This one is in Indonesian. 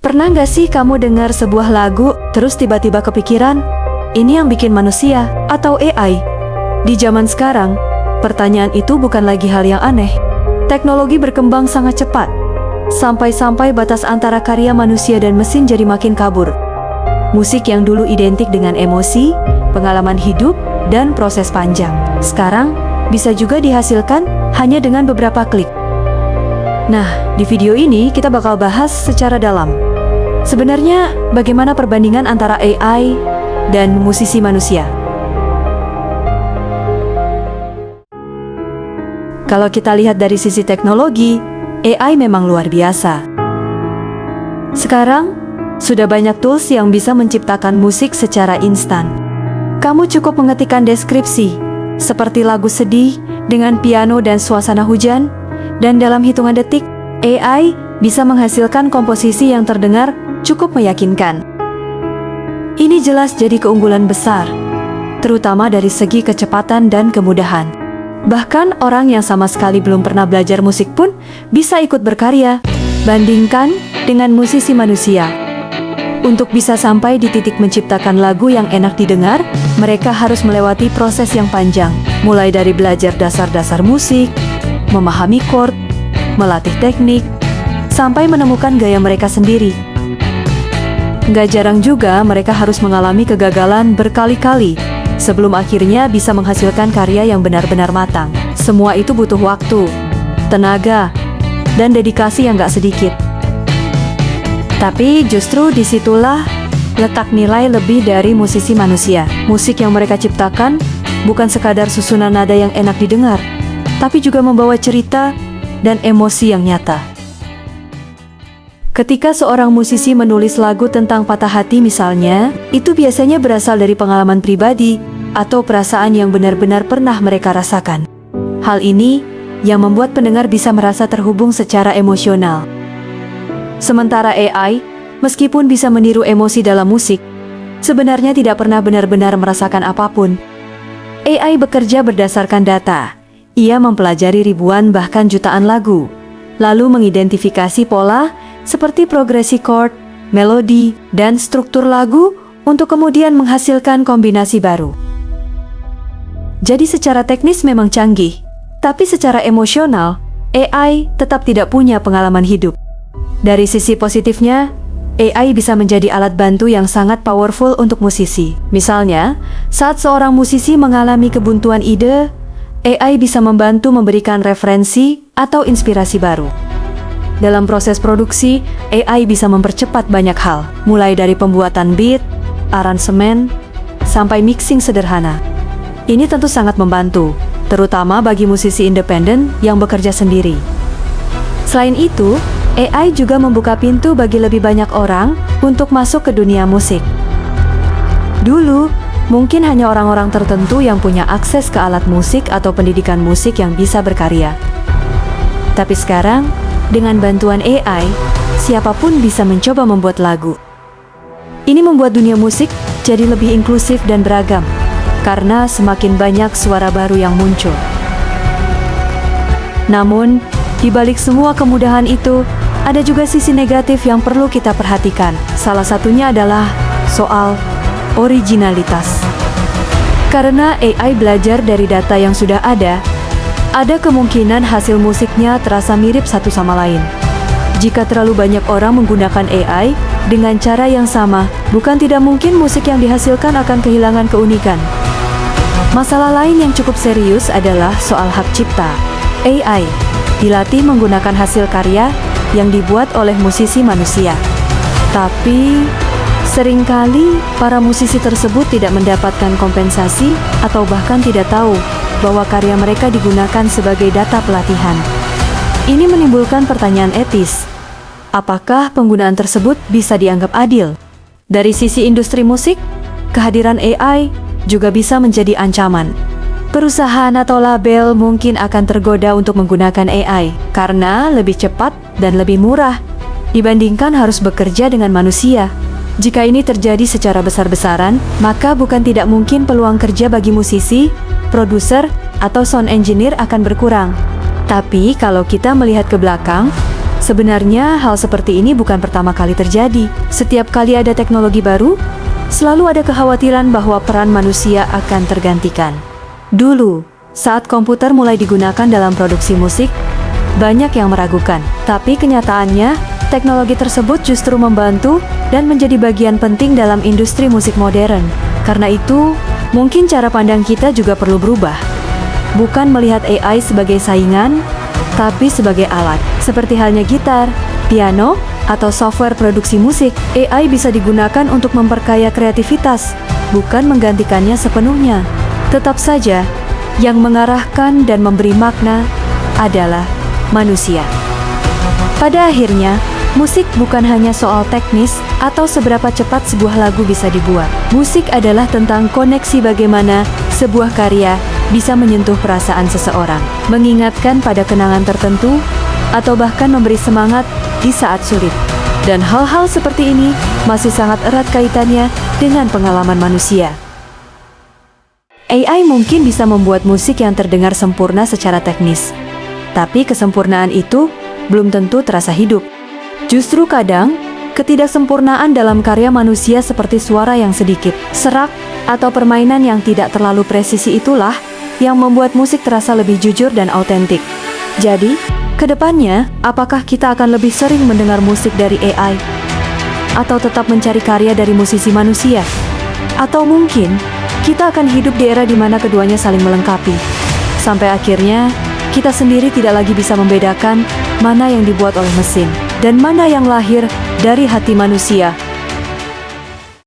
Pernah nggak sih kamu dengar sebuah lagu, terus tiba-tiba kepikiran, ini yang bikin manusia atau AI? Di zaman sekarang, pertanyaan itu bukan lagi hal yang aneh. Teknologi berkembang sangat cepat, sampai-sampai batas antara karya manusia dan mesin jadi makin kabur. Musik yang dulu identik dengan emosi, pengalaman hidup, dan proses panjang, sekarang bisa juga dihasilkan hanya dengan beberapa klik. Nah, di video ini kita bakal bahas secara dalam. Sebenarnya, bagaimana perbandingan antara AI dan musisi manusia? Kalau kita lihat dari sisi teknologi, AI memang luar biasa. Sekarang, sudah banyak tools yang bisa menciptakan musik secara instan. Kamu cukup mengetikkan deskripsi, seperti lagu sedih dengan piano dan suasana hujan, dan dalam hitungan detik, AI bisa menghasilkan komposisi yang terdengar cukup meyakinkan. Ini jelas jadi keunggulan besar, terutama dari segi kecepatan dan kemudahan. Bahkan orang yang sama sekali belum pernah belajar musik pun bisa ikut berkarya. Bandingkan dengan musisi manusia. Untuk bisa sampai di titik menciptakan lagu yang enak didengar, mereka harus melewati proses yang panjang, mulai dari belajar dasar-dasar musik, memahami chord, melatih teknik, sampai menemukan gaya mereka sendiri. Nggak jarang juga mereka harus mengalami kegagalan berkali-kali sebelum akhirnya bisa menghasilkan karya yang benar-benar matang. Semua itu butuh waktu, tenaga, dan dedikasi yang nggak sedikit. Tapi justru disitulah letak nilai lebih dari musisi manusia. Musik yang mereka ciptakan bukan sekadar susunan nada yang enak didengar, tapi juga membawa cerita dan emosi yang nyata. Ketika seorang musisi menulis lagu tentang patah hati misalnya, itu biasanya berasal dari pengalaman pribadi atau perasaan yang benar-benar pernah mereka rasakan. Hal ini yang membuat pendengar bisa merasa terhubung secara emosional. Sementara AI, meskipun bisa meniru emosi dalam musik, sebenarnya tidak pernah benar-benar merasakan apapun. AI bekerja berdasarkan data. Ia mempelajari ribuan bahkan jutaan lagu, lalu mengidentifikasi pola seperti progresi chord, melodi, dan struktur lagu untuk kemudian menghasilkan kombinasi baru. Jadi secara teknis memang canggih, tapi secara emosional, AI tetap tidak punya pengalaman hidup. Dari sisi positifnya, AI bisa menjadi alat bantu yang sangat powerful untuk musisi. Misalnya, saat seorang musisi mengalami kebuntuan ide, AI bisa membantu memberikan referensi atau inspirasi baru. Dalam proses produksi, AI bisa mempercepat banyak hal, mulai dari pembuatan beat, aransemen, sampai mixing sederhana. Ini tentu sangat membantu, terutama bagi musisi independen yang bekerja sendiri. Selain itu, AI juga membuka pintu bagi lebih banyak orang untuk masuk ke dunia musik. Dulu, mungkin hanya orang-orang tertentu yang punya akses ke alat musik atau pendidikan musik yang bisa berkarya. Tapi sekarang, dengan bantuan AI, siapapun bisa mencoba membuat lagu. Ini membuat dunia musik jadi lebih inklusif dan beragam, karena semakin banyak suara baru yang muncul. Namun, di balik semua kemudahan itu, ada juga sisi negatif yang perlu kita perhatikan. Salah satunya adalah soal originalitas. Karena AI belajar dari data yang sudah ada kemungkinan hasil musiknya terasa mirip satu sama lain. Jika terlalu banyak orang menggunakan AI dengan cara yang sama, bukan tidak mungkin musik yang dihasilkan akan kehilangan keunikan. Masalah lain yang cukup serius adalah soal hak cipta. AI dilatih menggunakan hasil karya yang dibuat oleh musisi manusia. Tapi, seringkali para musisi tersebut tidak mendapatkan kompensasi atau bahkan tidak tahu bahwa karya mereka digunakan sebagai data pelatihan. Ini menimbulkan pertanyaan etis. Apakah penggunaan tersebut bisa dianggap adil? Dari sisi industri musik, kehadiran AI juga bisa menjadi ancaman. Perusahaan atau label mungkin akan tergoda untuk menggunakan AI karena lebih cepat dan lebih murah dibandingkan harus bekerja dengan manusia. Jika ini terjadi secara besar-besaran, maka bukan tidak mungkin peluang kerja bagi musisi, produser, atau sound engineer akan berkurang. Tapi kalau kita melihat ke belakang, Sebenarnya hal seperti ini bukan pertama kali terjadi. Setiap kali ada teknologi baru, selalu ada kekhawatiran bahwa peran manusia akan tergantikan. Dulu, saat komputer mulai digunakan dalam produksi musik, banyak yang meragukan. Tapi kenyataannya, teknologi tersebut justru membantu dan menjadi bagian penting dalam industri musik modern. Karena itu, mungkin cara pandang kita juga perlu berubah. Bukan melihat AI sebagai saingan, tapi sebagai alat. Seperti halnya gitar, piano, atau software produksi musik, AI bisa digunakan untuk memperkaya kreativitas, bukan menggantikannya sepenuhnya. Tetap saja, yang mengarahkan dan memberi makna adalah manusia. Pada akhirnya, musik bukan hanya soal teknis atau seberapa cepat sebuah lagu bisa dibuat. Musik adalah tentang koneksi bagaimana sebuah karya bisa menyentuh perasaan seseorang, mengingatkan pada kenangan tertentu, atau bahkan memberi semangat di saat sulit. Dan hal-hal seperti ini masih sangat erat kaitannya dengan pengalaman manusia. AI mungkin bisa membuat musik yang terdengar sempurna secara teknis, tapi kesempurnaan itu belum tentu terasa hidup. Justru kadang, ketidaksempurnaan dalam karya manusia seperti suara yang sedikit serak atau permainan yang tidak terlalu presisi itulah yang membuat musik terasa lebih jujur dan autentik. Jadi, kedepannya, apakah kita akan lebih sering mendengar musik dari AI? Atau tetap mencari karya dari musisi manusia? Atau mungkin, kita akan hidup di era di mana keduanya saling melengkapi. Sampai akhirnya, kita sendiri tidak lagi bisa membedakan mana yang dibuat oleh mesin dan mana yang lahir dari hati manusia.